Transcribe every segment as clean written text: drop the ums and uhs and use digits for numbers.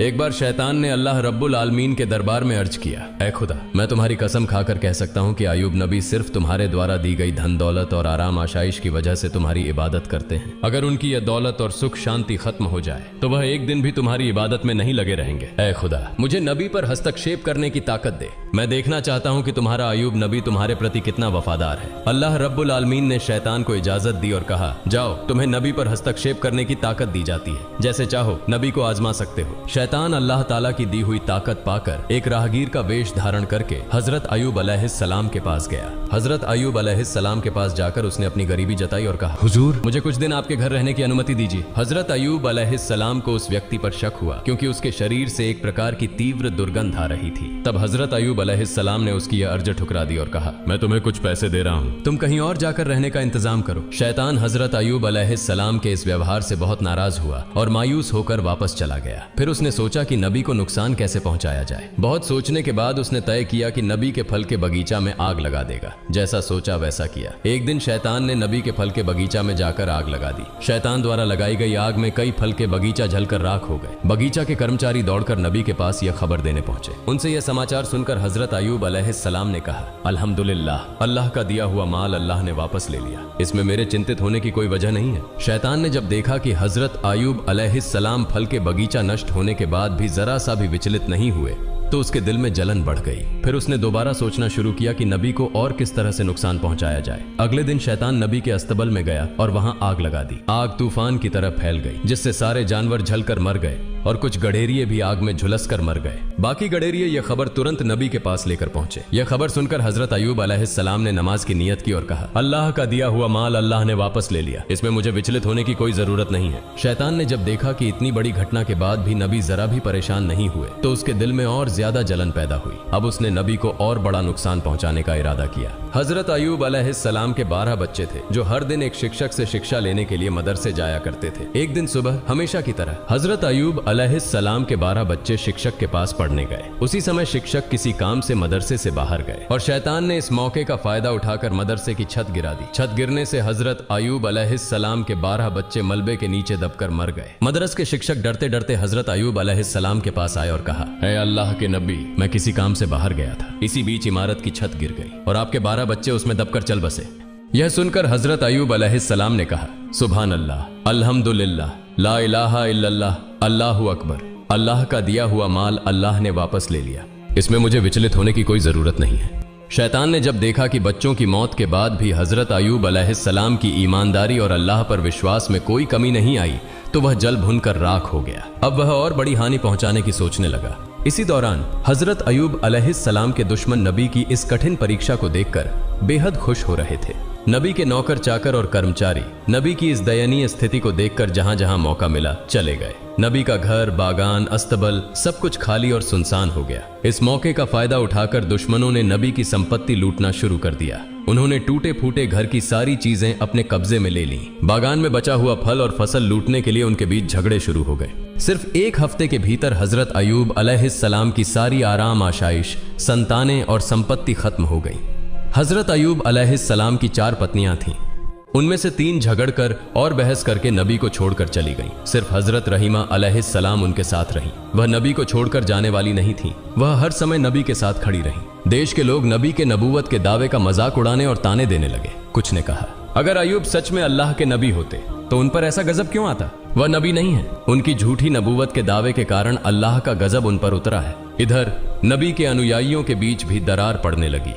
एक बार शैतान ने अल्लाह रब्बुल आलमीन के दरबार में अर्ज किया, ऐ खुदा, मैं तुम्हारी कसम खाकर कह सकता हूँ कि अय्यूब नबी सिर्फ तुम्हारे द्वारा दी गई धन दौलत और आराम आशाइश की वजह से तुम्हारी इबादत करते हैं। अगर उनकी यह दौलत और सुख शांति खत्म हो जाए तो वह एक दिन भी तुम्हारी इबादत में नहीं लगे रहेंगे। ऐ खुदा, मुझे नबी पर हस्तक्षेप करने की ताकत दे। मैं देखना चाहता हूँ कि तुम्हारा अय्यूब नबी तुम्हारे प्रति कितना वफादार है। अल्लाह रब्बुल आलमीन ने शैतान को इजाजत दी और कहा, जाओ, तुम्हें नबी पर हस्तक्षेप करने की ताकत दी जाती है, जैसे चाहो नबी को आजमा सकते हो। शैतान अल्लाह ताला की दी हुई ताकत पाकर एक राहगीर का वेश धारण करके हजरत अय्यूब अलैहिस्सलाम के पास गया। हजरत अय्यूब अलैहिस्सलाम के पास जाकर उसने अपनी गरीबी जताई और कहा, हुजूर, मुझे कुछ दिन आपके घर रहने की अनुमति दीजिए। हजरत अय्यूब अलैहिस्सलाम को उस व्यक्ति पर शक हुआ क्योंकि उसके शरीर से एक प्रकार की तीव्र दुर्गंध आ रही थी। तब हजरत अय्यूब अलैहिस्सलाम ने उसकी यह अर्ज ठुकरा दी और कहा, मैं तुम्हें कुछ पैसे दे रहा हूँ, तुम कहीं और जाकर रहने का इंतजाम करो। शैतान हजरत अय्यूब अलैहिस्सलाम के इस व्यवहार से बहुत नाराज हुआ और मायूस होकर वापस चला गया। फिर उसने सोचा कि नबी को नुकसान कैसे पहुंचाया जाए। बहुत सोचने के बाद उसने तय किया कि नबी के फल के बगीचा में आग लगा देगा। जैसा सोचा वैसा किया। एक दिन शैतान ने नबी के फल के बगीचा में जाकर आग लगा दी। शैतान द्वारा लगाई गई आग में कई फल के बगीचा जलकर राख हो गए। बगीचा के कर्मचारी दौड़कर नबी के पास यह खबर देने पहुंचे। उनसे यह समाचार सुनकर हजरत अय्यूब अलैहिस्सलाम ने कहा, अल्हम्दुलिल्लाह, अल्लाह का दिया हुआ माल अल्लाह ने वापस ले लिया, इसमें मेरे चिंतित होने की कोई वजह नहीं है। शैतान ने जब देखा कि हजरत अय्यूब अलैहिस्सलाम फल के बगीचा नष्ट होने के बाद भी जरा सा भी विचलित नहीं हुए तो उसके दिल में जलन बढ़ गई। फिर उसने दोबारा सोचना शुरू किया कि नबी को और किस तरह से नुकसान पहुंचाया जाए। अगले दिन शैतान नबी के अस्तबल में गया और वहां आग लगा दी। आग तूफान की तरह फैल गई, जिससे सारे जानवर जलकर मर गए और कुछ गडेरिये भी आग में झुलसकर मर गए। बाकी गडेरिये यह खबर तुरंत नबी के पास लेकर पहुंचे। यह खबर सुनकर हजरत अय्यूब अलैहिस्सलाम ने नमाज की नियत की और कहा, अल्लाह का दिया हुआ माल अल्लाह ने वापस ले लिया, इसमें मुझे विचलित होने की कोई जरूरत नहीं है। शैतान ने जब देखा कि इतनी बड़ी घटना के बाद भी नबी जरा भी परेशान नहीं हुए तो उसके दिल में और ज्यादा जलन पैदा हुई। अब उसने नबी को और बड़ा नुकसान पहुंचाने का इरादा किया। हजरत अय्यूब अलैहिस्सलाम के 12 बच्चे थे जो हर दिन एक शिक्षक से शिक्षा लेने के लिए मदरसे जाया करते थे। एक दिन सुबह हमेशा की तरह हजरत अय्यूब अलैहिस्सलाम के 12 बच्चे शिक्षक के पास पढ़ने गए। उसी समय शिक्षक किसी काम से मदरसे से बाहर गए और शैतान ने इस मौके का फायदा उठाकर मदरसे की छत गिरा दी। छत गिरने से हजरत अय्यूब अलैहिस्सलाम के 12 बच्चे मलबे के नीचे दबकर मर गए। मदरस के शिक्षक डरते डरते हजरत अय्यूब अलैहिस्सलाम के पास आए और कहा, ऐ अल्लाह के नबी, मैं किसी काम से बाहर गया था, इसी बीच इमारत की छत गिर गई और आपके 12 बच्चे उसमें दबकर चल बसे। यह सुनकर हजरत अय्यूब अलैहिस्सलाम ने कहा, सुभान अल्लाह, अल्हम्दुलिल्लाह, ला इलाहा इल्लल्लाह, अल्लाहु अकबर, अल्लाह का दिया हुआ माल अल्लाह ने वापस ले लिया, इसमें मुझे विचलित होने की कोई जरूरत नहीं है। शैतान ने जब देखा कि बच्चों की मौत के बाद भी हजरत अय्यूब अलैहिस्सलाम की ईमानदारी और अल्लाह पर विश्वास में कोई कमी नहीं आई तो वह जल भुनकर राख हो गया। अब वह और बड़ी हानि पहुंचाने की सोचने लगा। इसी दौरान हजरत अय्यूब अलैहिस्सलाम के दुश्मन नबी की इस कठिन परीक्षा को देखकर बेहद खुश हो रहे थे। नबी के नौकर चाकर और कर्मचारी नबी की इस दयनीय स्थिति को देखकर जहां जहां मौका मिला चले गए। नबी का घर, बागान, अस्तबल सब कुछ खाली और सुनसान हो गया। इस मौके का फायदा उठाकर दुश्मनों ने नबी की संपत्ति लूटना शुरू कर दिया। उन्होंने टूटे फूटे घर की सारी चीजें अपने कब्जे में ले ली। बागान में बचा हुआ फल और फसल लूटने के लिए उनके बीच झगड़े शुरू हो गए। सिर्फ एक हफ्ते के भीतर हजरत अय्यूब अलैहिस्सलाम की सारी आराम आशाइश, संतानें और संपत्ति खत्म हो गई। हजरत अय्यूब अलैहिस्सलाम की 4 पत्नियां थीं। उनमें से 3 झगड़कर और बहस करके नबी को छोड़कर चली गईं। सिर्फ हजरत रहीमा अलैहिस्सलाम उनके साथ रहीं। वह नबी को छोड़कर जाने वाली नहीं थीं। वह हर समय नबी के साथ खड़ी रहीं। देश के लोग नबी के नबूवत के दावे का मजाक उड़ाने और ताने देने लगे। कुछ ने कहा, अगर अय्यूब सच में अल्लाह के नबी होते तो उन पर ऐसा गजब क्यों आता? वह नबी नहीं है। उनकी झूठी नबूवत के दावे के कारण अल्लाह का गजब उन पर उतरा है। इधर नबी के अनुयायियों के बीच भी दरार पड़ने लगी।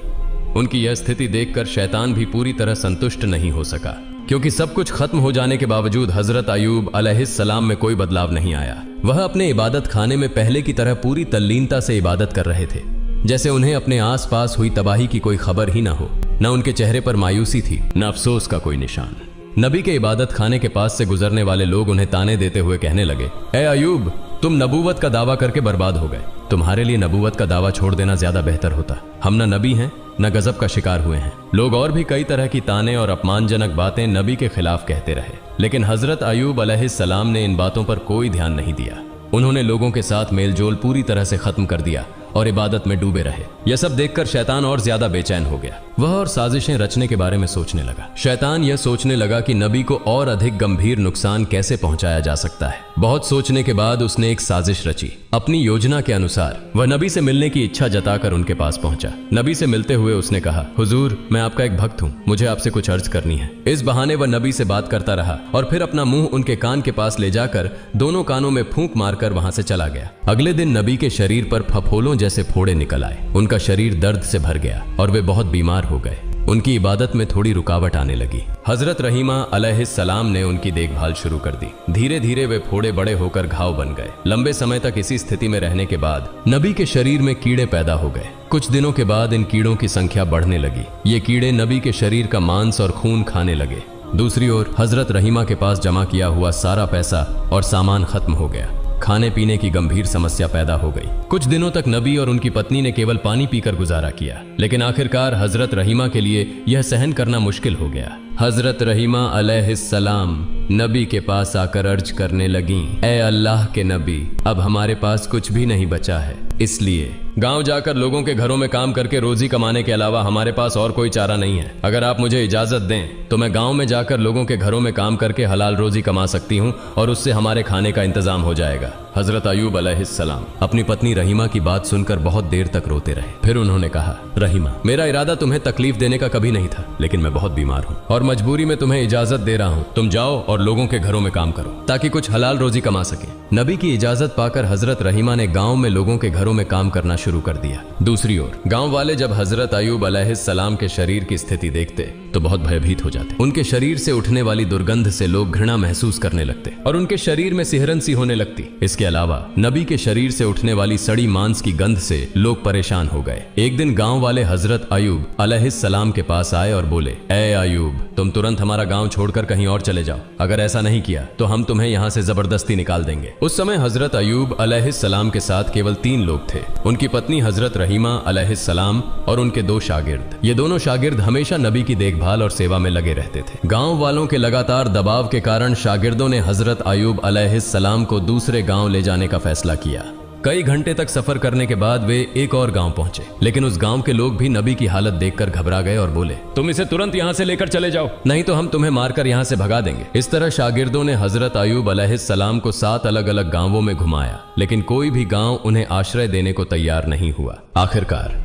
उनकी यह स्थिति देखकर शैतान भी पूरी तरह संतुष्ट नहीं हो सका, क्योंकि सब कुछ खत्म हो जाने के बावजूद हजरत अय्यूब अलैहिस्सलाम में कोई बदलाव नहीं आया। वह अपने इबादत खाने में पहले की तरह पूरी तल्लीनता से इबादत कर रहे थे, जैसे उन्हें अपने आसपास हुई तबाही की कोई खबर ही ना हो। न उनके चेहरे पर मायूसी थी, न अफसोस का कोई निशान। नबी के इबादत खाने के पास से गुजरने वाले लोग उन्हें ताने देते हुए कहने लगे, ए अय्यूब, तुम नबूवत का दावा करके बर्बाद हो गए। तुम्हारे लिए नबूवत का दावा छोड़ देना ज्यादा बेहतर होता। हम न नबी हैं न गजब का शिकार हुए हैं। लोग और भी कई तरह की ताने और अपमानजनक बातें नबी के खिलाफ कहते रहे, लेकिन हजरत अय्यूब अलैहिस्सलाम ने इन बातों पर कोई ध्यान नहीं दिया। उन्होंने लोगों के साथ मेलजोल पूरी तरह से खत्म कर दिया और इबादत में डूबे रहे। यह सब देखकर शैतान और ज्यादा बेचैन हो गया। वह और साजिशें रचने के बारे में सोचने लगा। शैतान यह सोचने लगा कि नबी को और अधिक गंभीर नुकसान कैसे पहुंचाया जा सकता है। बहुत सोचने के बाद उसने एक साजिश रची। अपनी योजना के अनुसार वह नबी से मिलने की इच्छा जताकर उनके पास पहुंचा। नबी से मिलते हुए उसने कहा, हुजूर, मैं आपका एक भक्त हूं, मुझे आपसे कुछ अर्ज करनी है। इस बहाने वह नबी से बात करता रहा और फिर अपना मुंह उनके कान के पास ले जाकर दोनों कानों में फूंक मारकर वहां से चला गया। अगले दिन नबी के शरीर पर फफोलों जैसे फोड़े निकल आए। उनका शरीर दर्द से भर गया और वे बहुत बीमार हो गए। उनकी इबादत में थोड़ी रुकावट आने लगी। हजरत रहीमा अलैहिस्सलाम ने उनकी देखभाल शुरू कर दी। धीरे धीरे वे फोड़े बड़े होकर घाव बन गए। लंबे समय तक इसी स्थिति में रहने के बाद नबी के शरीर में कीड़े पैदा हो गए। कुछ दिनों के बाद इन कीड़ों की संख्या बढ़ने लगी। ये कीड़े नबी के शरीर का मांस और खून खाने लगे। दूसरी ओर हजरत रहीमा के पास जमा किया हुआ सारा पैसा और सामान खत्म हो गया। खाने पीने की गंभीर समस्या पैदा हो गई। कुछ दिनों तक नबी और उनकी पत्नी ने केवल पानी पीकर गुजारा किया, लेकिन आखिरकार हजरत रहीमा के लिए यह सहन करना मुश्किल हो गया। हजरत रहीमा अलैहिस्सलाम नबी के पास आकर अर्ज करने लगीं, ए अल्लाह के नबी, अब हमारे पास कुछ भी नहीं बचा है, इसलिए गांव जाकर लोगों के घरों में काम करके रोजी कमाने के अलावा हमारे पास और कोई चारा नहीं है। अगर आप मुझे इजाजत दें तो मैं गांव में जाकर लोगों के घरों में काम करके हलाल रोजी कमा सकती हूं और उससे हमारे खाने का इंतजाम हो जाएगा। हजरत अयूब अलैहिस्सलाम अपनी पत्नी रहीमा की बात सुनकर बहुत देर तक रोते रहे। फिर उन्होंने कहा, रहीमा, मेरा इरादा तुम्हें तकलीफ देने का कभी नहीं था, लेकिन मैं बहुत बीमार हूँ और मजबूरी में तुम्हें इजाजत दे रहा हूँ। तुम जाओ और लोगों के घरों में काम करो ताकि कुछ हलाल रोजी कमा सके। नबी की इजाजत पाकर हजरत रहीमा ने गांव में लोगों के घरों में काम करना शुरू कर दिया। दूसरी ओर गांव वाले जब हजरत अयूब अलैहिस्सलाम के शरीर की स्थिति देखते तो बहुत भयभीत हो जाते। उनके शरीर से उठने वाली दुर्गंध से लोग घृणा महसूस करने लगते और उनके शरीर में सिहरन सी होने लगती। इसके अलावा नबी के शरीर से उठने वाली सड़ी मांस की गंध से लोग परेशान हो गए। एक दिन गांव वाले हजरत अयूब अलैहिस्सलाम के पास आए और बोले, ए अयूब, तुम तुरंत हमारा गांव छोड़कर कहीं और चले जाओ। अगर ऐसा नहीं किया तो हम तुम्हें यहाँ से जबरदस्ती निकाल देंगे। उस समय हजरत अयूब अलैहिस्सलाम के साथ केवल 3 लोग थे, उनकी पत्नी हजरत रहीमा अलैहिस्सलाम और उनके 2 शागिर्द। ये दोनों शागिर्द हमेशा नबी की देखभाल और सेवा में लगे रहते थे। गांव वालों के लगातार दबाव के कारण शागिर्दों ने हजरत अयूब अलैहिस्सलाम को दूसरे गांव ले जाने का फैसला किया। कई घंटे तक सफर करने के बाद वे एक और गांव पहुंचे, लेकिन उस गांव के लोग भी नबी की हालत देखकर घबरा गए और बोले, तुम इसे तुरंत यहां से लेकर चले जाओ, नहीं तो हम तुम्हें मारकर यहां से भगा देंगे। इस तरह शागिर्दों ने हजरत अयूब अलैहिस्सलाम को 7 अलग अलग गांवों में घुमाया, लेकिन कोई भी गांव उन्हें आश्रय देने को तैयार नहीं हुआ। आखिरकार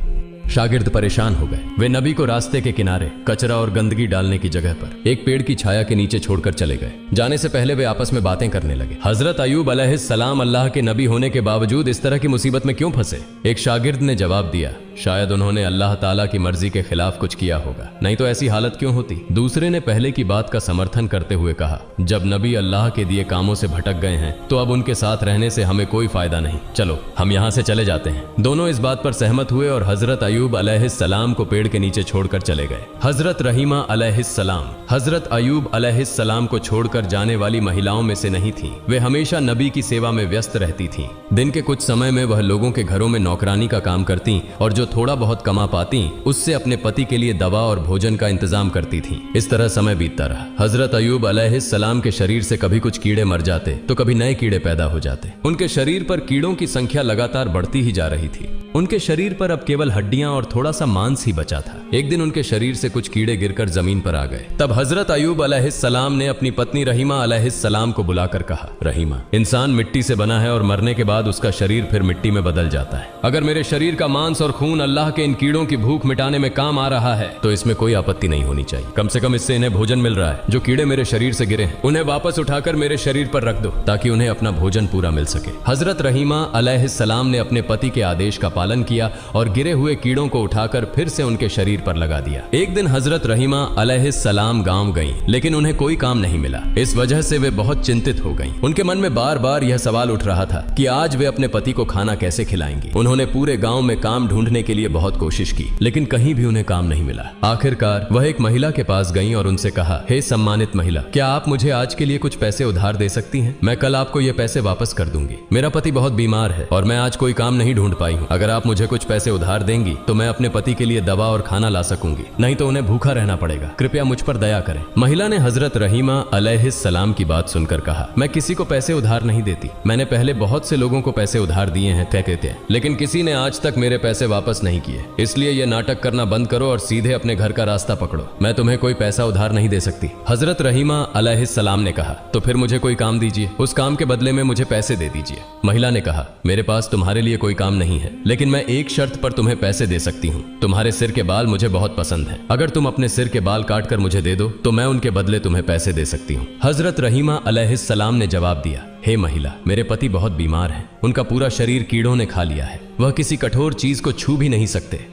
शागिर्द परेशान हो गए। वे नबी को रास्ते के किनारे कचरा और गंदगी डालने की जगह पर एक पेड़ की छाया के नीचे छोड़कर चले गए। जाने से पहले वे आपस में बातें करने लगे। हजरत अयूब अलैहिस्सलाम अल्लाह के नबी होने के बावजूद इस तरह की मुसीबत में क्यों फंसे? एक शागिर्द ने जवाब दिया, शायद उन्होंने अल्लाह ताला की मर्जी के खिलाफ कुछ किया होगा, नहीं तो ऐसी हालत क्यों होती। दूसरे ने पहले की बात का समर्थन करते हुए कहा, जब नबी अल्लाह के दिए कामों से भटक गए हैं तो अब उनके साथ रहने से हमें कोई फायदा नहीं, चलो हम यहाँ से चले जाते हैं। दोनों इस बात पर सहमत हुए और हजरत अयूब अलैहिस्सलाम को पेड़ के नीचे छोड़कर चले गए। हजरत रहीमा अलैहिस्सलाम हजरत अयूब अलैहिस्सलाम को छोड़कर जाने वाली महिलाओं में से नहीं थी। वे हमेशा नबी की सेवा में व्यस्त रहती थीं। दिन के कुछ समय में वह लोगों के घरों में नौकरानी का काम करती और जो थोड़ा बहुत कमा पाती उससे अपने पति के लिए दवा और भोजन का इंतजाम करती थी। इस तरह समय बीतता रहा। हजरत अयूब अलैहिस्सलाम के शरीर से कभी कुछ कीड़े मर जाते तो कभी नए कीड़े पैदा हो जाते। उनके शरीर पर कीड़ों की संख्या लगातार बढ़ती ही जा रही थी। उनके शरीर पर अब केवल हड्डियां और थोड़ा सा मांस ही बचा था। एक दिन उनके शरीर से कुछ कीड़े गिरकर जमीन पर आ गए। तब हजरत अयूब अलैहिस्सलाम ने अपनी पत्नी रहीमा अलैहिस्सलाम को बुलाकर कहा, रहीमा, इंसान मिट्टी से बना है और मरने के बाद उसका शरीर फिर मिट्टी में बदल जाता है। अगर मेरे शरीर का मांस और खून अल्लाह के इन कीड़ों की भूख मिटाने में काम आ रहा है तो इसमें कोई आपत्ति नहीं होनी चाहिए। कम से कम इससे इन्हें भोजन मिल रहा है। जो कीड़े मेरे शरीर से गिरे हैं उन्हें वापस उठाकर मेरे शरीर पर रख दो ताकि उन्हें अपना भोजन पूरा मिल सके। हजरत रहीमा अलैहिस्सलाम ने अपने पति के आदेश का पालन किया और गिरे हुए कीड़ों को उठाकर फिर से उनके शरीर पर लगा दिया। एक दिन हजरत रहीमा अलैहिस्सलाम गांव गईं, लेकिन उन्हें कोई काम नहीं मिला। इस वजह से वे बहुत चिंतित हो गईं। उनके मन में बार बार यह सवाल उठ रहा था कि आज वे अपने पति को खाना कैसे खिलाएंगी। उन्होंने पूरे गांव में काम ढूंढने के लिए बहुत कोशिश की, लेकिन कहीं भी उन्हें काम नहीं मिला। आखिरकार वह एक महिला के पास गईं और उनसे कहा, हे सम्मानित महिला, क्या आप मुझे आज के लिए कुछ पैसे उधार दे सकती हैं? मैं कल आपको ये पैसे वापस कर दूंगी। मेरा पति बहुत बीमार है और मैं आज कोई काम नहीं ढूंढ पाई हूँ। अगर आप मुझे कुछ पैसे उधार देंगी तो मैं अपने पति के लिए दवा और खाना ला सकूंगी, नहीं तो उन्हें भूखा रहना पड़ेगा। कृपया मुझ पर दया करें। महिला ने हजरत रहीमा अलैहिस्सलाम की बात सुनकर कहा, मैं किसी को पैसे उधार नहीं देती। मैंने पहले बहुत से लोगों को पैसे उधार दिए हैं, लेकिन किसी ने आज तक मेरे पैसे वापस वापस नहीं किए, इसलिए ये नाटक करना बंद करो और सीधे अपने घर का रास्ता पकड़ो। मैं तुम्हें कोई पैसा उधार नहीं दे सकती। हजरत रहीमा अलैहिस्सलाम ने कहा, तो फिर मुझे कोई काम दीजिए, उस काम के बदले में मुझे पैसे दे दीजिए। महिला ने कहा, मेरे पास तुम्हारे लिए कोई काम नहीं है, लेकिन मैं एक शर्त पर तुम्हें पैसे दे सकती हूँ। तुम्हारे सिर के बाल मुझे बहुत पसंद है, अगर तुम अपने सिर के बाल काट कर मुझे दे दो तो मैं उनके बदले तुम्हें पैसे दे सकती हूँ। हजरत रहीमा अलैहिस्सलाम ने जवाब दिया, हे महिला, मेरे पति बहुत बीमार हैं, उनका पूरा शरीर कीड़ों ने खा लिया है, वह किसी कठोर चीज को छू भी नहीं सकते।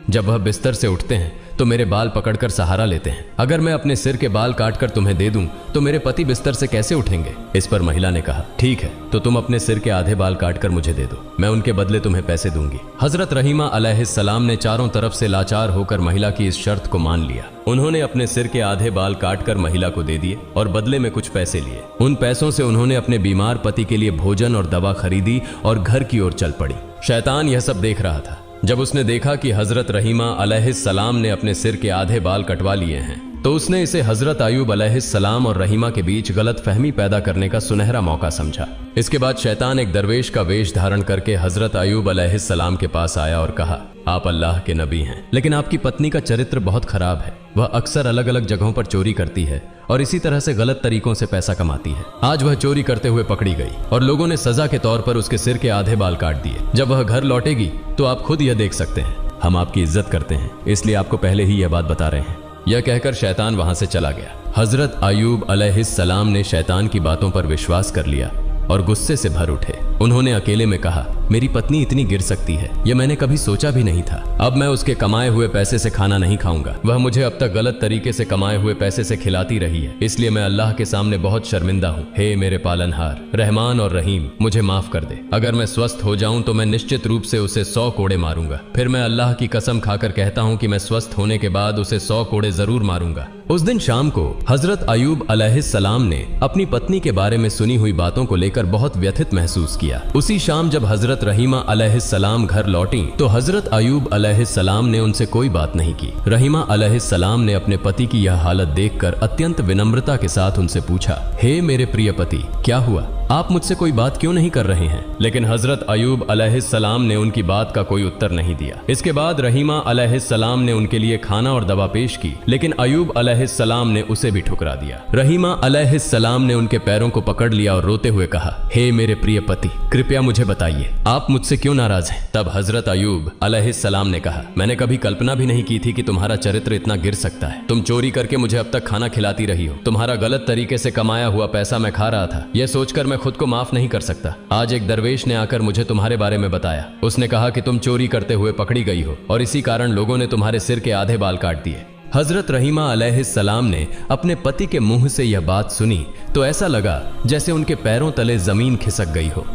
जब वह बिस्तर से उठते हैं तो मेरे बाल पकड़कर सहारा लेते हैं। अगर मैं अपने सिर के बाल काटकर तुम्हें दे दूं तो मेरे पति बिस्तर से कैसे उठेंगे? इस पर महिला ने कहा, ठीक है, तो तुम अपने सिर के आधे बाल काटकर मुझे दे दो, मैं उनके बदले तुम्हें पैसे दूंगी। हजरत रहीमा अलैहिस्सलाम ने चारों तरफ से लाचार होकर महिला की इस शर्त को मान लिया। उन्होंने अपने सिर के आधे बाल काटकर महिला को दे दिए और बदले में कुछ पैसे लिए। उन पैसों से उन्होंने अपने बीमार पति के लिए भोजन और दवा खरीदी और घर की ओर चल पड़ी। शैतान यह सब देख रहा था। जब उसने देखा कि हजरत रहीमा अलैहिस्सलाम ने अपने सिर के आधे बाल कटवा लिए हैं, तो उसने इसे हजरत अय्यूब अलैहिस्सलाम और रहीमा के बीच गलत फहमी पैदा करने का सुनहरा मौका समझा। इसके बाद शैतान एक दरवेश का वेश धारण करके हजरत अय्यूब अलैहिस्सलाम के पास आया और कहा, आप अल्लाह के नबी हैं, लेकिन आपकी पत्नी का चरित्र बहुत खराब है। वह अक्सर अलग अलग जगहों पर चोरी करती है और इसी तरह से गलत तरीकों से पैसा कमाती है। आज वह चोरी करते हुए पकड़ी गई और लोगों ने सजा के तौर पर उसके सिर के आधे बाल काट दिए। जब वह घर लौटेगी तो आप खुद यह देख सकते हैं। हम आपकी इज्जत करते हैं, इसलिए आपको पहले ही यह बात बता रहे हैं। यह कहकर शैतान वहां से चला गया। हजरत अय्यूब अलैहिस्सलाम ने शैतान की बातों पर विश्वास कर लिया और गुस्से से भर उठे। उन्होंने अकेले में कहा, मेरी पत्नी इतनी गिर सकती है, यह मैंने कभी सोचा भी नहीं था। अब मैं उसके कमाए हुए पैसे से खाना नहीं खाऊंगा। वह मुझे अब तक गलत तरीके से कमाए हुए पैसे से खिलाती रही है, इसलिए मैं अल्लाह के सामने बहुत शर्मिंदा हूँ। हे मेरे पालनहार रहमान और रहीम, मुझे माफ कर दे। अगर मैं स्वस्थ हो जाऊं तो मैं निश्चित रूप से उसे 100 कोड़े मारूंगा। फिर मैं अल्लाह की कसम खाकर कहता हूँ कि मैं स्वस्थ होने के बाद उसे 100 कोड़े जरूर मारूंगा। उस दिन शाम को हजरत अय्यूब अलैहिस्सलाम ने अपनी पत्नी के बारे में सुनी हुई बातों को लेकर बहुत व्यथित महसूस किया। उसी शाम जब हजरत रहीमा अलैहिस्सलाम घर लौटी तो हजरत अय्यूब अलैहिस्सलाम ने उनसे कोई बात नहीं की। रहीमा अलैहिस्सलाम ने अपने पति की यह हालत देखकर अत्यंत विनम्रता के साथ उनसे पूछा, हे मेरे प्रिय पति, क्या हुआ? आप मुझसे कोई बात क्यों नहीं कर रहे हैं? लेकिन हजरत अय्यूब अलैहिस्सलाम ने उनकी बात का कोई उत्तर नहीं दिया। इसके बाद रहीमा अलैहिस्सलाम ने उनके लिए खाना और दवा पेश की, लेकिन अय्यूब अलैहिस्सलाम ने उसे भी ठुकरा दिया। रहीमा अलैहिस्सलाम ने उनके पैरों को पकड़ लिया और रोते हुए कहा, हे मेरे प्रिय पति, कृपया मुझे बताइए, आप मुझसे क्यों नाराज हैं? तब हजरत अय्यूब अलैहिस्सलाम ने कहा, मैंने कभी कल्पना भी नहीं की थी कि तुम्हारा चरित्र इतना गिर सकता है। तुम चोरी करके मुझे अब तक खाना खिलाती रही हो। तुम्हारा गलत तरीके से कमाया हुआ पैसा मैं खा रहा था। यह सोचकर मैं खुद को माफ नहीं कर सकता। आज एक दरवेश ने आकर मुझे तुम्हारे बारे में बताया। उसने कहा कि तुम चोरी करते हुए पकड़ी गई हो और इसी कारण लोगों ने तुम्हारे सिर के आधे बाल काट दिए। हजरत रहीमा अलैहिस्सलाम ने अपने पति के मुंह से यह बात सुनी तो ऐसा लगा जैसे उनके पैरों तले जमीन खिसक गई हो।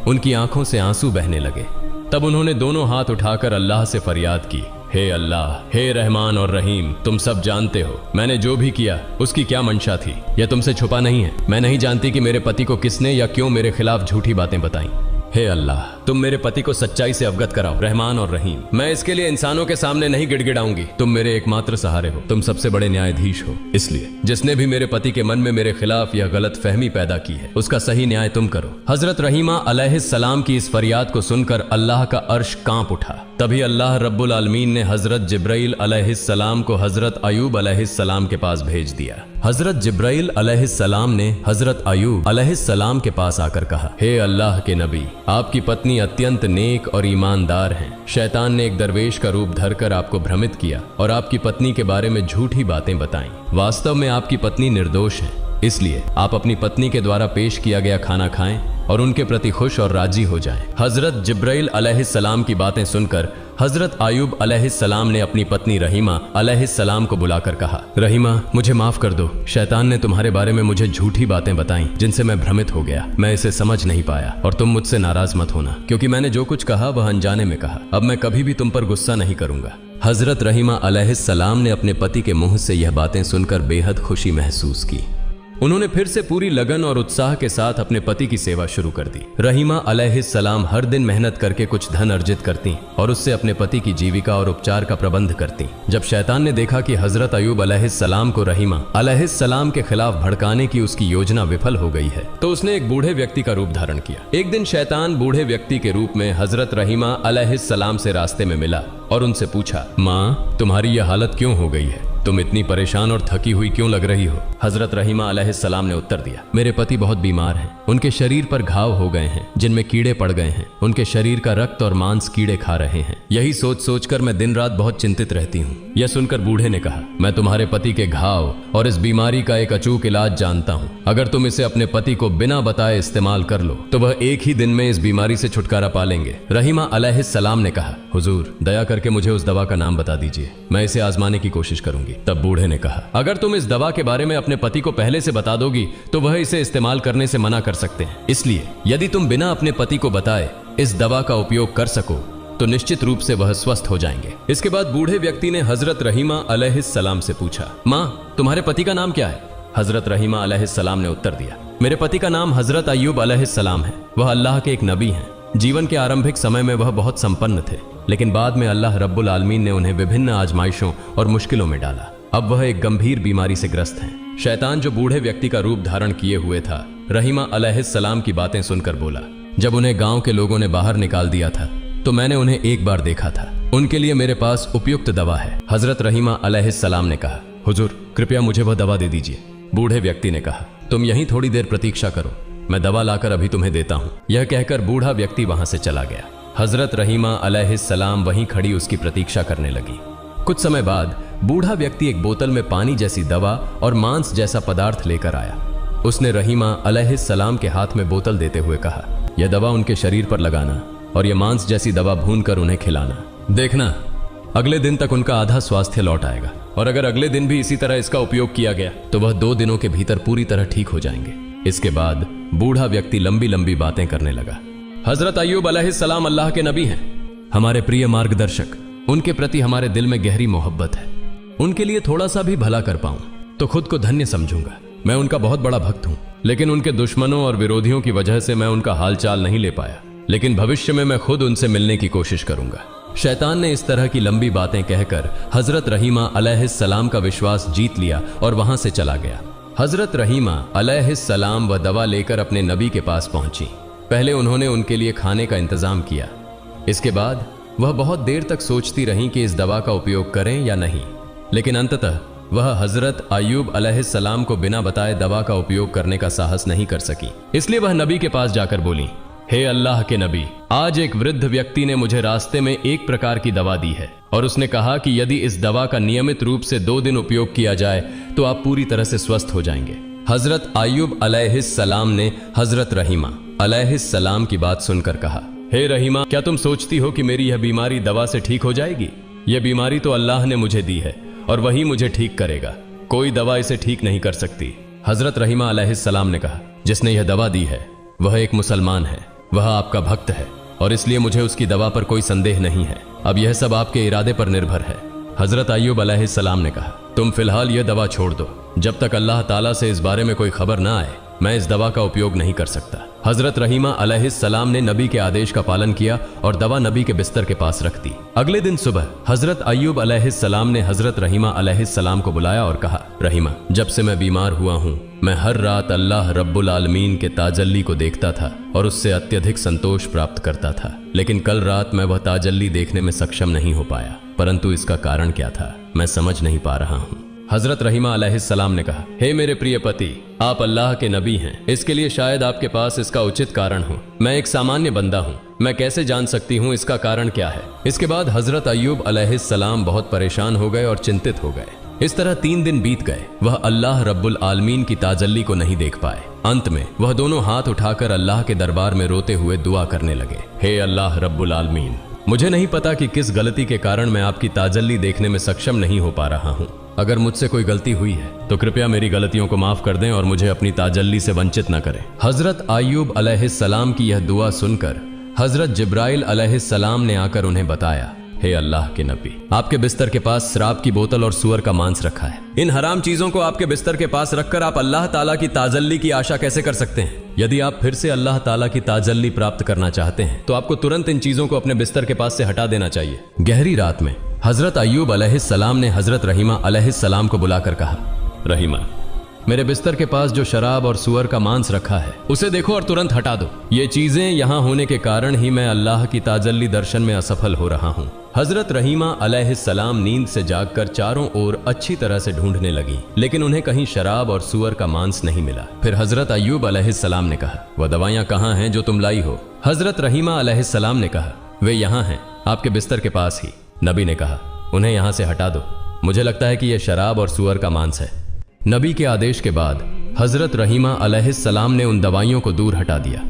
उनकी आंखों से आंसू बहने लगे। तब उन्होंने दोनों हाथ उठाकर अल्लाह से फरियाद की, हे अल्लाह, हे रहमान और रहीम, तुम सब जानते हो मैंने जो भी किया उसकी क्या मंशा थी। यह तुमसे छुपा नहीं है। मैं नहीं जानती कि मेरे पति को किसने या क्यों मेरे खिलाफ झूठी बातें बताई। हे अल्लाह, तुम मेरे पति को सच्चाई से अवगत कराओ, रहमान और रहीम। मैं इसके लिए इंसानों के सामने नहीं गिड़गिड़ाऊंगी। तुम मेरे एकमात्र सहारे हो, तुम सबसे बड़े न्यायाधीश हो। इसलिए जिसने भी मेरे पति के मन में मेरे खिलाफ यह गलत फहमी पैदा की है, उसका सही न्याय तुम करो। हजरत रहीमा अलैहिस्सलाम की इस फरियाद को सुनकर अल्लाह का अर्श कांप उठा। तभी अल्लाह रब्बुल आलमीन ने हजरत जिब्राइल अलैहिस्सलाम को हजरत अय्यूब अलैहिस्सलाम के पास भेज दिया। हजरत जिब्राइल अलैहिस्सलाम ने हजरत अय्यूब अलैहिस्सलाम के पास आकर कहा, हे अल्लाह के नबी, आपकी पत्नी अत्यंत नेक और ईमानदार हैं। शैतान ने एक दरवेश का रूप धरकर आपको भ्रमित किया और आपकी पत्नी के बारे में झूठी बातें बताईं। वास्तव में आपकी पत्नी निर्दोष है, इसलिए आप अपनी पत्नी के द्वारा पेश किया गया खाना खाएं और उनके प्रति खुश और राजी हो जाएं। हजरत जिब्राइल अलैहिस्सलाम की बातें सुनकर हजरत अय्यूब अलैहिस्सलाम ने अपनी पत्नी रहीमा अलैहिस्सलाम को बुलाकर कहा, रहीमा, मुझे माफ कर दो। शैतान ने तुम्हारे बारे में मुझे झूठी बातें बताईं जिनसे मैं भ्रमित हो गया। मैं इसे समझ नहीं पाया और तुम मुझसे नाराज मत होना, क्योंकि मैंने जो कुछ कहा वह अनजाने में कहा। अब मैं कभी भी तुम पर गुस्सा नहीं करूंगा। हजरत रहीमा अलैहिस्सलाम ने अपने पति के मुंह से यह बातें सुनकर बेहद खुशी महसूस की। उन्होंने फिर से पूरी लगन और उत्साह के साथ अपने पति की सेवा शुरू कर दी। रहीमा अलैहिस्सलाम हर दिन मेहनत करके कुछ धन अर्जित करती और उससे अपने पति की जीविका और उपचार का प्रबंध करती। जब शैतान ने देखा कि हजरत अय्यूब अलैहिस्सलाम को रहीमा अलैहिस्सलाम के खिलाफ भड़काने की उसकी योजना विफल हो गई है, तो उसने एक बूढ़े व्यक्ति का रूप धारण किया। एक दिन शैतान बूढ़े व्यक्ति के रूप में हजरत रहीमा अलैहिस्सलाम से रास्ते में मिला और उनसे पूछा, माँ, तुम्हारी यह हालत क्यों हो गई है? तुम इतनी परेशान और थकी हुई क्यों लग रही हो? हजरत रहीमा अलैहिस्सलाम ने उत्तर दिया, मेरे पति बहुत बीमार हैं। उनके शरीर पर घाव हो गए हैं जिनमें कीड़े पड़ गए हैं। उनके शरीर का रक्त और मांस कीड़े खा रहे हैं। यही सोच सोचकर मैं दिन रात बहुत चिंतित रहती हूँ। यह सुनकर बूढ़े ने कहा, मैं तुम्हारे पति के घाव और इस बीमारी का एक अचूक इलाज जानता हूँ। अगर तुम इसे अपने पति को बिना बताए इस्तेमाल कर लो तो वह एक ही दिन में इस बीमारी से छुटकारा पा लेंगे। रहीमा अलैहिस्सलाम ने कहा, हुजूर, दया करके मुझे उस दवा का नाम बता दीजिए, मैं इसे आजमाने की कोशिश करूंगी। तब बूढ़े ने कहा, अगर तुम इस दवा के बारे में अपने पति को पहले से बता दोगी तो वह इसे इस्तेमाल करने से मना कर सकते हैं। इसलिए यदि तुम बिना अपने पति को बताए इस दवा का उपयोग कर सको तो निश्चित रूप से वह स्वस्थ हो जाएंगे। इसके बाद बूढ़े व्यक्ति ने हजरत रहीमा अलैहिस्सलाम से पूछा, माँ, तुम्हारे पति का नाम क्या है? हजरत रहीमा अलैहिस्सलाम ने उत्तर दिया, मेरे पति का नाम हजरत अय्यूब अलैहिस्सलाम है। वह अल्लाह के एक नबी हैं। जीवन के आरंभिक समय में वह बहुत संपन्न थे, लेकिन बाद में अल्लाह रब्बुल आलमीन ने उन्हें विभिन्न आजमाइशों और मुश्किलों में डाला। अब वह एक गंभीर बीमारी से ग्रस्त हैं। शैतान, जो बूढ़े व्यक्ति का रूप धारण किए हुए था, रहीमा अलैहिस्सलाम की बातें सुनकर बोला, जब उन्हें गांव के लोगों ने बाहर निकाल दिया था तो मैंने उन्हें एक बार देखा था। उनके लिए मेरे पास उपयुक्त दवा है। हजरत रहीमा अलैहिस्सलाम ने कहा, हुजूर, कृपया मुझे वह दवा दे दीजिए। बूढ़े व्यक्ति ने कहा, तुम यहीं थोड़ी देर प्रतीक्षा करो, मैं दवा लाकर अभी तुम्हें देता हूँ। यह कहकर बूढ़ा व्यक्ति वहां से चला गया। हजरत रहीमा अलैहिस्सलाम वहीं खड़ी उसकी प्रतीक्षा करने लगी। कुछ समय बाद बूढ़ा व्यक्ति एक बोतल में पानी जैसी दवा और मांस जैसा पदार्थ लेकर आया। उसने रहीमा अलैहिस्सलाम के हाथ में बोतल देते हुए कहा, यह दवा उनके शरीर पर लगाना और यह मांस जैसी दवा भूनकर उन्हें खिलाना। देखना, अगले दिन तक उनका आधा स्वास्थ्य लौट आएगा, और अगर अगले दिन भी इसी तरह इसका उपयोग किया गया तो वह 2 दिनों के भीतर पूरी तरह ठीक हो जाएंगे। इसके बाद बूढ़ा व्यक्ति लंबी लंबी बातें करने लगा। हजरत अय्यूब अलैहिस्सलाम अल्लाह के नबी हैं, हमारे प्रिय मार्गदर्शक। उनके प्रति हमारे दिल में गहरी मोहब्बत है। उनके लिए थोड़ा सा भी भला कर पाऊं तो खुद को धन्य समझूंगा। मैं उनका बहुत बड़ा भक्त हूं, लेकिन उनके दुश्मनों और विरोधियों की वजह से मैं उनका हालचाल नहीं ले पाया। लेकिन भविष्य में मैं खुद उनसे मिलने की कोशिश करूंगा। शैतान ने इस तरह की लंबी बातें कहकर हजरत रहीमा अलैहिस्सलाम का विश्वास जीत लिया और वहां से चला गया। हजरत रहीमा अलैहिस्सलाम वह दवा लेकर अपने नबी के पास पहुंची। पहले उन्होंने उनके लिए खाने का इंतजाम किया। इसके बाद वह बहुत देर तक सोचती रहीं कि इस दवा का उपयोग करें या नहीं, लेकिन अंततः वह हजरत अय्यूब अलैहिस्सलाम को बिना बताए दवा का उपयोग करने का साहस नहीं कर सकी। इसलिए वह नबी के पास जाकर बोली, हे अल्लाह के नबी, आज एक वृद्ध व्यक्ति ने मुझे रास्ते में एक प्रकार की दवा दी है और उसने कहा कि यदि इस दवा का नियमित रूप से 2 दिन उपयोग किया जाए तो आप पूरी तरह से स्वस्थ हो जाएंगे। हजरत अय्यूब अलैहिस्सलाम ने हजरत रहीमा अलैहिस्सलाम की बात सुनकर कहा, हे रहीमा, क्या तुम सोचती हो कि मेरी यह बीमारी दवा से ठीक हो जाएगी? यह बीमारी तो अल्लाह ने मुझे दी है और वही मुझे ठीक करेगा। कोई दवा इसे ठीक नहीं कर सकती। हजरत रहीमा अलैहिस्सलाम ने कहा, जिसने यह दवा दी है वह एक मुसलमान है, वह आपका भक्त है और इसलिए मुझे उसकी दवा पर कोई संदेह नहीं है। अब यह सब आपके इरादे पर निर्भर है। हजरत अय्यूब अलैहिस्सलाम ने कहा, तुम फिलहाल यह दवा छोड़ दो। जब तक अल्लाह ताला से इस बारे में कोई खबर ना आए मैं इस दवा का उपयोग नहीं कर सकता। हजरत रहीमा अलैहिस्सलाम ने नबी के आदेश का पालन किया और दवा नबी के बिस्तर के पास रख दी। अगले दिन सुबह हजरत अय्यूब अलैहिस्सलाम ने हजरत रहीमा अलैहिस्सलाम को बुलाया और कहा, रहीमा, जब से मैं बीमार हुआ हूँ मैं हर रात अल्लाह रब्बुल आलमीन के ताजल्ली को देखता था और उससे अत्यधिक संतोष प्राप्त करता था, लेकिन कल रात मैं वह ताजल्ली देखने में सक्षम नहीं हो पाया। परंतु इसका कारण क्या था मैं समझ नहीं पा रहा हूँ। हजरत रहीमा अलैहिस्सलाम ने कहा, हे मेरे प्रिय पति, आप अल्लाह के नबी हैं, इसके लिए शायद आपके पास इसका उचित कारण हो। मैं एक सामान्य बंदा हूँ, मैं कैसे जान सकती हूँ इसका कारण क्या है? इसके बाद हजरत अय्यूब अलैहिस्सलाम बहुत परेशान हो गए और चिंतित हो गए। इस तरह 3 दिन बीत गए। वह अल्लाह रब्बुल आलमीन की ताजल्ली को नहीं देख पाए। अंत में वह दोनों हाथ उठाकर अल्लाह के दरबार में रोते हुए दुआ करने लगे, हे अल्लाह रब्बुल आलमीन, मुझे नहीं पता कि किस गलती के कारण मैं आपकी ताजल्ली देखने में सक्षम नहीं हो पा रहा हूँ। अगर मुझसे कोई गलती हुई है तो कृपया मेरी गलतियों को माफ कर दें और मुझे अपनी ताजल्ली से वंचित न करें। हजरत अय्यूब अलैहिस्सलाम की यह दुआ सुनकर हजरत जिब्राइल अलैहिस्सलाम ने आकर उन्हें बताया हे अल्लाह के नबी, आपके बिस्तर के पास शराब की बोतल और सूअर का मांस रखा है। इन हराम चीजों को आपके बिस्तर के पास रखकर आप अल्लाह ताला की ताजल्ली की आशा कैसे कर सकते हैं? यदि आप फिर से अल्लाह ताला की ताजल्ली प्राप्त करना चाहते हैं तो आपको तुरंत इन चीजों को अपने बिस्तर के पास से हटा देना चाहिए। गहरी रात में हजरत अय्यूब अलैहिस्सलाम ने हजरत रहीमा अलैहिस्सलाम को बुलाकर कहा, रहीमा, मेरे बिस्तर के पास जो शराब और सूअर का मांस रखा है उसे देखो और तुरंत हटा दो। ये चीजें यहाँ होने के कारण ही मैं अल्लाह की ताजल्ली दर्शन में असफल हो रहा हूँ। हजरत रहीमा अलैहिस्सलाम नींद से जागकर चारों ओर अच्छी तरह से ढूंढने लगी, लेकिन उन्हें कहीं शराब और सूअर का मांस नहीं मिला। फिर हजरत अय्यूब अलैहिस्सलाम ने कहा, वह दवाइयाँ कहाँ हैं जो तुम लाई हो? हजरत रहीमा अलैहिस्सलाम ने कहा, वे यहाँ हैं, आपके बिस्तर के पास ही। नबी ने कहा, उन्हें यहाँ से हटा दो, मुझे लगता है कि यह शराब और सूअर का मांस है। नबी के आदेश के बाद हजरत रहीमा अलैहिस्सलाम ने उन दवाइयों को दूर हटा दिया।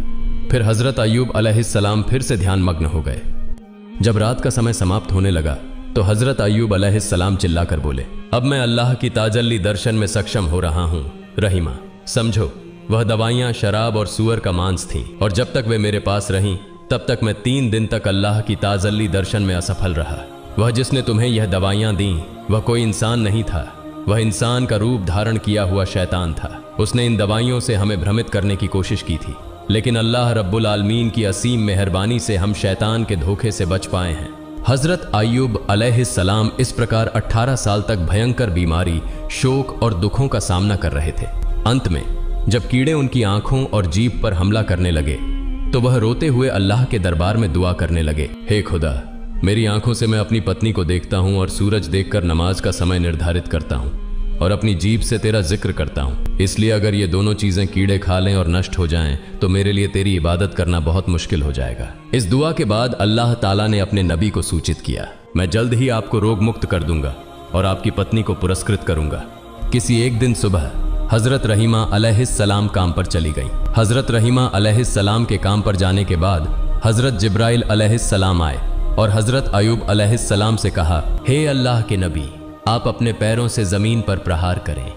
फिर हजरत अय्यूब अलैहिस्सलाम फिर से ध्यान मग्न हो गए। जब रात का समय समाप्त होने लगा तो हजरत अय्यूब अलैहिस्सलाम चिल्लाकर बोले, अब मैं अल्लाह की ताजल्ली दर्शन में सक्षम हो रहा हूँ। रहीमा, समझो, वह दवाइयाँ शराब और सूअर का मांस थीं, और जब तक वे मेरे पास रहीं तब तक मैं 3 दिन तक अल्लाह की ताजल्ली दर्शन में असफल रहा। वह जिसने तुम्हें यह दवाइयाँ दी वह कोई इंसान नहीं था, वह इंसान का रूप धारण किया हुआ शैतान था। उसने इन दवाइयों से हमें भ्रमित करने की कोशिश की थी, लेकिन अल्लाह रब्बुल आलमीन की असीम मेहरबानी से हम शैतान के धोखे से बच पाए हैं। हजरत अय्यूब अलैहिस्सलाम इस प्रकार 18 साल तक भयंकर बीमारी, शोक और दुखों का सामना कर रहे थे। अंत में जब कीड़े उनकी आंखों और जीभ पर हमला करने लगे तो वह रोते हुए अल्लाह के दरबार में दुआ करने लगे, हे खुदा, मेरी आंखों से मैं अपनी पत्नी को देखता हूँ और सूरज देखकर नमाज का समय निर्धारित करता हूँ, और अपनी जीभ से तेरा जिक्र करता हूँ। इसलिए अगर ये दोनों चीजें कीड़े खा लें और नष्ट हो जाएं तो मेरे लिए तेरी इबादत करना बहुत मुश्किल हो जाएगा। इस दुआ के बाद अल्लाह ताला ने अपने नबी को सूचित किया, मैं जल्द ही आपको रोग मुक्त कर दूंगा और आपकी पत्नी को पुरस्कृत करूंगा। किसी एक दिन सुबह हजरत रहीमा अलैहिस्सलाम काम पर चली गई। हजरत रहीमा अलैहिस्सलाम के काम पर जाने के बाद हजरत जिब्राइल अलैहिस्सलाम आए और हजरत अय्यूब अलैहिस्सलाम से कहा, हे अल्लाह के नबी, आप अपने पैरों से जमीन पर प्रहार करें।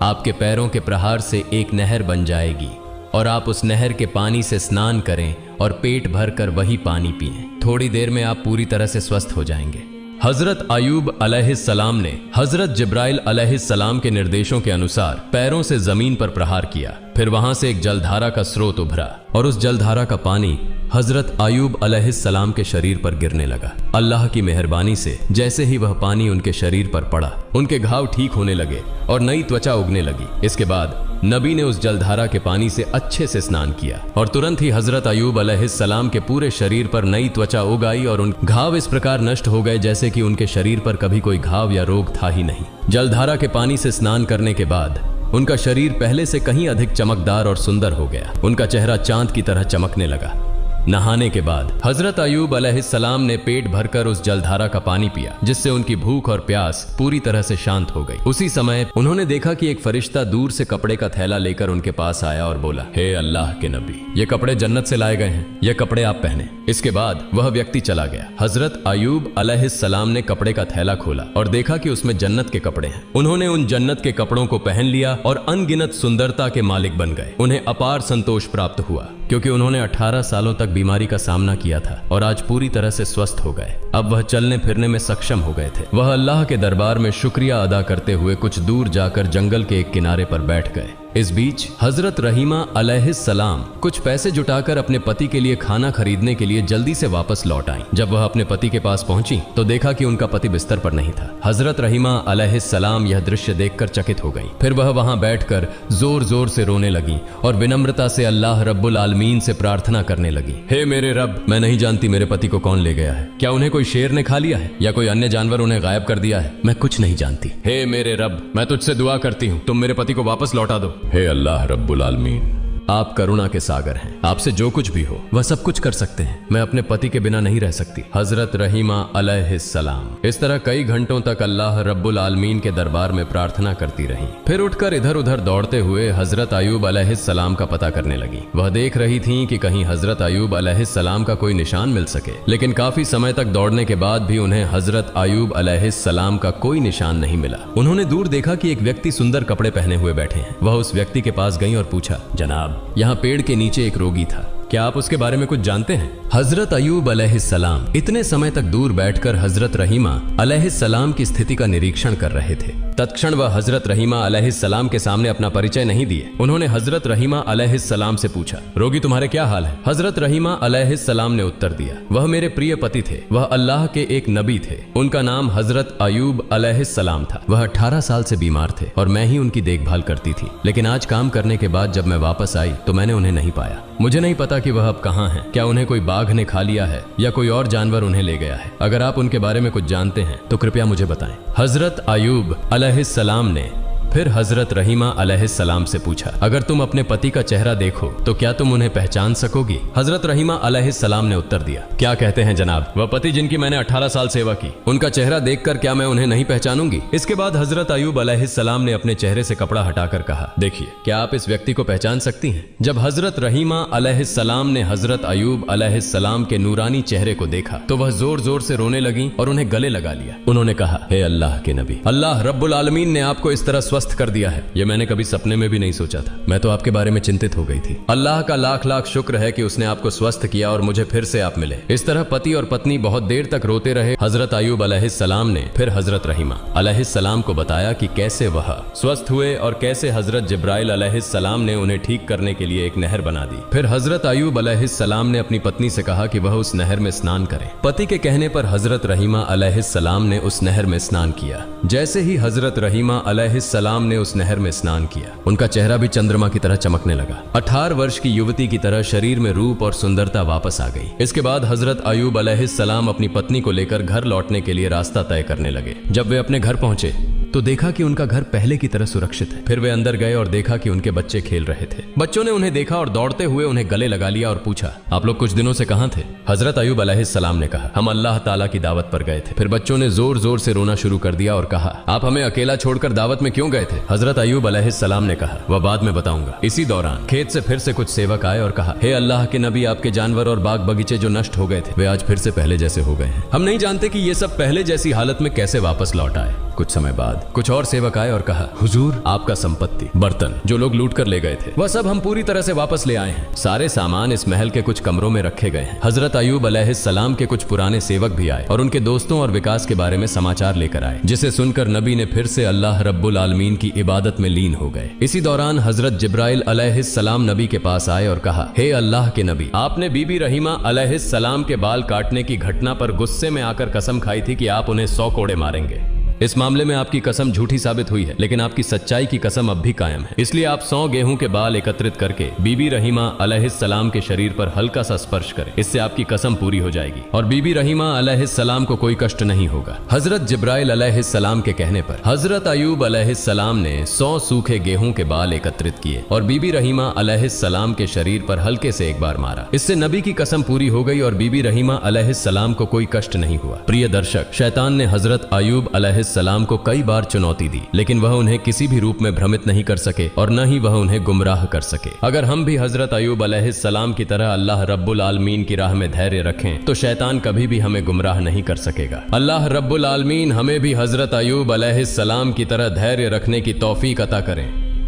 आपके पैरों के प्रहार से एक नहर बन जाएगी और आप उस नहर के पानी से स्नान करें और पेट भर कर वही पानी पिएं। थोड़ी देर में आप पूरी तरह से स्वस्थ हो जाएंगे। हजरत अय्यूब अलैहिस्सलाम ने हजरत जिब्राइल अलैहिस्सलाम के निर्देशों के अनुसार पैरों से जमीन पर प्रहार किया। फिर वहां से एक जलधारा का स्रोत उभरा और उस जलधारा का पानी हजरत अय्यूब अलैहिस्सलाम के शरीर पर गिरने लगा। अल्लाह की मेहरबानी से जैसे ही वह पानी उनके शरीर पर पड़ा, उनके घाव ठीक होने लगे और नई त्वचा उगने लगी। इसके बाद नबी ने उस जलधारा के पानी से अच्छे से स्नान किया और तुरंत ही हजरत अय्यूब अलैहिस्सलाम के पूरे शरीर पर नई त्वचा उग आई और उन घाव इस प्रकार नष्ट हो गए जैसे कि उनके शरीर पर कभी कोई घाव या रोग था ही नहीं। जलधारा के पानी से स्नान करने के बाद उनका शरीर पहले से कहीं अधिक चमकदार और सुंदर हो गया। उनका चेहरा चांद की तरह चमकने लगा। नहाने के बाद हजरत अय्यूब अलैहिस्सलाम ने पेट भरकर उस जलधारा का पानी पिया, जिससे उनकी भूख और प्यास पूरी तरह से शांत हो गई। उसी समय उन्होंने देखा कि एक फरिश्ता दूर से कपड़े का थैला लेकर उनके पास आया और बोला, हे अल्लाह के नबी, ये कपड़े जन्नत से लाए गए हैं, ये कपड़े आप पहने। इसके बाद वह व्यक्ति चला गया। हजरत अय्यूब अलैहिस्सलाम ने कपड़े का थैला खोला और देखा कि उसमें जन्नत के कपड़े हैं। उन्होंने उन जन्नत के कपड़ों को पहन लिया और अनगिनत सुंदरता के मालिक बन गए। उन्हें अपार संतोष प्राप्त हुआ क्योंकि उन्होंने 18 सालों तक बीमारी का सामना किया था और आज पूरी तरह से स्वस्थ हो गए। अब वह चलने फिरने में सक्षम हो गए थे। वह अल्लाह के दरबार में शुक्रिया अदा करते हुए कुछ दूर जाकर जंगल के एक किनारे पर बैठ गए। इस बीच हजरत रहीमा अलैहिस्सलाम कुछ पैसे जुटाकर अपने पति के लिए खाना खरीदने के लिए जल्दी से वापस लौट आईं। जब वह अपने पति के पास पहुंची तो देखा कि उनका पति बिस्तर पर नहीं था। हजरत रहीमा अलैहिस्सलाम यह दृश्य देखकर चकित हो गईं। फिर वह वहां बैठकर जोर जोर से रोने लगी और विनम्रता से अल्लाह रब्बुल आलमीन से प्रार्थना करने लगी, हे मेरे रब, मैं नहीं जानती मेरे पति को कौन ले गया है। क्या उन्हें कोई शेर ने खा लिया है या कोई अन्य जानवर उन्हें गायब कर दिया है? मैं कुछ नहीं जानती। हे मेरे रब, मैं तुझसे दुआ करती हूँ, तुम मेरे पति को वापस लौटा दो। हे अल्लाह रब्बुल आलमीन, आप करुणा के सागर हैं। आपसे जो कुछ भी हो वह सब कुछ कर सकते हैं। मैं अपने पति के बिना नहीं रह सकती। हजरत रहीमा अलैहिस्सलाम इस तरह कई घंटों तक अल्लाह रब्बुल आलमीन के दरबार में प्रार्थना करती रहीं। फिर उठकर इधर उधर दौड़ते हुए हजरत अय्यूब अलैहिस्सलाम का पता करने लगी। वह देख रही थीं कि कहीं हजरत अय्यूब अलैहिस्सलाम का कोई निशान मिल सके, लेकिन काफी समय तक दौड़ने के बाद भी उन्हें हजरत अय्यूब अलैहिस्सलाम का कोई निशान नहीं मिला। उन्होंने दूर देखा कि एक व्यक्ति सुंदर कपड़े पहने हुए बैठे हैं। वह उस व्यक्ति के पास गई और पूछा, जनाब, यहाँ पेड़ के नीचे एक रोगी था, क्या आप उसके बारे में कुछ जानते हैं? हजरत अयूब अलैहिस्सलाम इतने समय तक दूर बैठकर हजरत रहीमा अलैहिस्सलाम की स्थिति का निरीक्षण कर रहे थे। तत्क्षण वह हजरत रहीमा अलैहिस्सलाम के सामने अपना परिचय नहीं दिए। उन्होंने हजरत रहीमा अलैहिस्सलाम से पूछा, रोगी तुम्हारे क्या हाल है? हजरत रहीमा अलैहिस्सलाम ने उत्तर दिया, वह मेरे प्रिय पति थे, वह अल्लाह के एक नबी थे, उनका नाम हजरत अयूब अलैहिस्सलाम था। वह 18 साल से बीमार थे और मैं ही उनकी देखभाल करती थी, लेकिन आज काम करने के बाद जब मैं वापस आई तो मैंने उन्हें नहीं पाया। मुझे नहीं पता कि वह अब कहाँ हैं। क्या उन्हें कोई बाघ ने खा लिया है या कोई और जानवर उन्हें ले गया है? अगर आप उनके बारे में कुछ जानते हैं तो कृपया मुझे बताएं। हजरत अयूब अलैहिस्सलाम ने फिर हजरत रहीमा अलैहिस्सलाम से पूछा, अगर तुम अपने पति का चेहरा देखो तो क्या तुम उन्हें पहचान सकोगी? हजरत रहीमा अलैहिस्सलाम ने उत्तर दिया, क्या कहते हैं जनाब, वह पति जिनकी मैंने 18 साल सेवा की, उनका चेहरा देखकर क्या मैं उन्हें नहीं पहचानूंगी? इसके बाद हजरत अयूब अलैहिस्सलाम ने अपने चेहरे से कपड़ा हटाकर कहा, देखिए क्या आप इस व्यक्ति को पहचान सकती हैं? जब हजरत रहीमा अलैहिस्सलाम ने हजरत अयूब अलैहिस्सलाम के नूरानी चेहरे को देखा तो वह जोर जोर से रोने लगी और उन्हें गले लगा लिया। उन्होंने कहा, हे अल्लाह के नबी, अल्लाह रब्बुल आलमीन ने आपको इस तरह स्वस्थ कर दिया है, यह मैंने कभी सपने में भी नहीं सोचा था। मैं तो आपके बारे में चिंतित हो गई थी। अल्लाह का लाख लाख शुक्र है कि उसने आपको स्वस्थ किया और मुझे फिर से आप मिले। इस तरह पति और पत्नी बहुत देर तक रोते रहे। हजरत अयूब अलैहिस्सलाम ने फिर हजरत रहीमा अलैहिस्सलाम को बताया कि कैसे वह स्वस्थ हुए और कैसे हजरत जिब्राइल अलैहिस्सलाम ने उन्हें ठीक करने के लिए एक नहर बना दी। फिर हजरत अयूब अलैहिस्सलाम ने अपनी पत्नी से कहा कि वह उस नहर में स्नान करे। पति के कहने पर हजरत रहीमा अलैहिस्सलाम ने उस नहर में स्नान किया। जैसे ही हजरत रहीमा अलैहिस्सलाम ने उस नहर में स्नान किया, उनका चेहरा भी चंद्रमा की तरह चमकने लगा। 18 वर्ष की युवती की तरह शरीर में रूप और सुंदरता वापस आ गई। इसके बाद हजरत अयूब अलैहिस्सलाम अपनी पत्नी को लेकर घर लौटने के लिए रास्ता तय करने लगे। जब वे अपने घर पहुंचे तो देखा कि उनका घर पहले की तरह सुरक्षित है। फिर वे अंदर गए और देखा कि उनके बच्चे खेल रहे थे। बच्चों ने उन्हें देखा और दौड़ते हुए उन्हें गले लगा लिया और पूछा, आप लोग कुछ दिनों से कहां थे? हजरत अयूब अलैहिस्सलाम ने कहा, हम अल्लाह ताला की दावत पर गए थे। फिर बच्चों ने जोर जोर से रोना शुरू कर दिया और कहा, आप हमें अकेला छोड़कर दावत में क्यों गए थे? हजरत अयूब अलैहिस्सलाम ने कहा, वह बाद में बताऊंगा। इसी दौरान खेत से फिर से कुछ सेवक आए और कहा, हे अल्लाह के नबी, आपके जानवर और बाग बगीचे जो नष्ट हो गए थे वे आज फिर से पहले जैसे हो गए हैं। हम नहीं जानते कि ये सब पहले जैसी हालत में कैसे वापस लौट आए। कुछ समय बाद कुछ और सेवक आए और कहा, हुजूर, आपका संपत्ति, बर्तन जो लोग लूट कर ले गए थे वह सब हम पूरी तरह से वापस ले आए हैं। सारे सामान इस महल के कुछ कमरों में रखे गए हैं। हजरत अयूब अलैहिस्सलाम के कुछ पुराने सेवक भी आए और उनके दोस्तों और विकास के बारे में समाचार लेकर आए, जिसे सुनकर नबी ने फिर से अल्लाह रब्बुल आलमीन की इबादत में लीन हो गए। इसी दौरान हजरत जिब्राइल अलैहिस्सलाम नबी के पास आए और कहा, हे अल्लाह के नबी, आपने बीबी रहीमा अलैहिस्सलाम के बाल काटने की घटना पर गुस्से में आकर कसम खाई थी कि आप उन्हें 100 कोड़े मारेंगे। इस मामले में आपकी कसम झूठी साबित हुई है, लेकिन आपकी सच्चाई की कसम अब भी कायम है। इसलिए आप 100 गेहूं के बाल एकत्रित करके बीबी रहीमा अलैहिस्सलाम के शरीर पर हल्का सा स्पर्श करें। इससे आपकी कसम पूरी हो जाएगी और बीबी रहीमा अलैहिस्सलाम को कोई कष्ट नहीं होगा। हजरत जिब्राइल अलैहिस्सलाम के कहने पर हजरत अयूब अलैहिस्सलाम ने 100 सूखे गेहूं के बाल एकत्रित किए और बीबी रहीमा अलैहिस्सलाम के शरीर पर हल्के से एक बार मारा। इससे नबी की कसम पूरी हो गई और बीबी रहीमा अलैहिस्सलाम को कोई कष्ट नहीं हुआ। प्रिय दर्शक, शैतान ने हजरत अयूब अलैहिस्सलाम को कई बार चुनौती दी, लेकिन वह उन्हें किसी भी रूप में भ्रमित नहीं कर सके और न ही वह उन्हें गुमराह कर सके। अगर हम भी हजरत अयूब अलैहिस्सलाम की तरह अल्लाह रब्बुल आलमीन की राह में धैर्य रखें तो शैतान कभी भी हमें गुमराह नहीं कर सकेगा। अल्लाह रब्बुल आलमीन हमें भी हजरत अयूब अलैहिस्सलाम की तरह धैर्य रखने की तौफीक अता करें।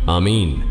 आमीन।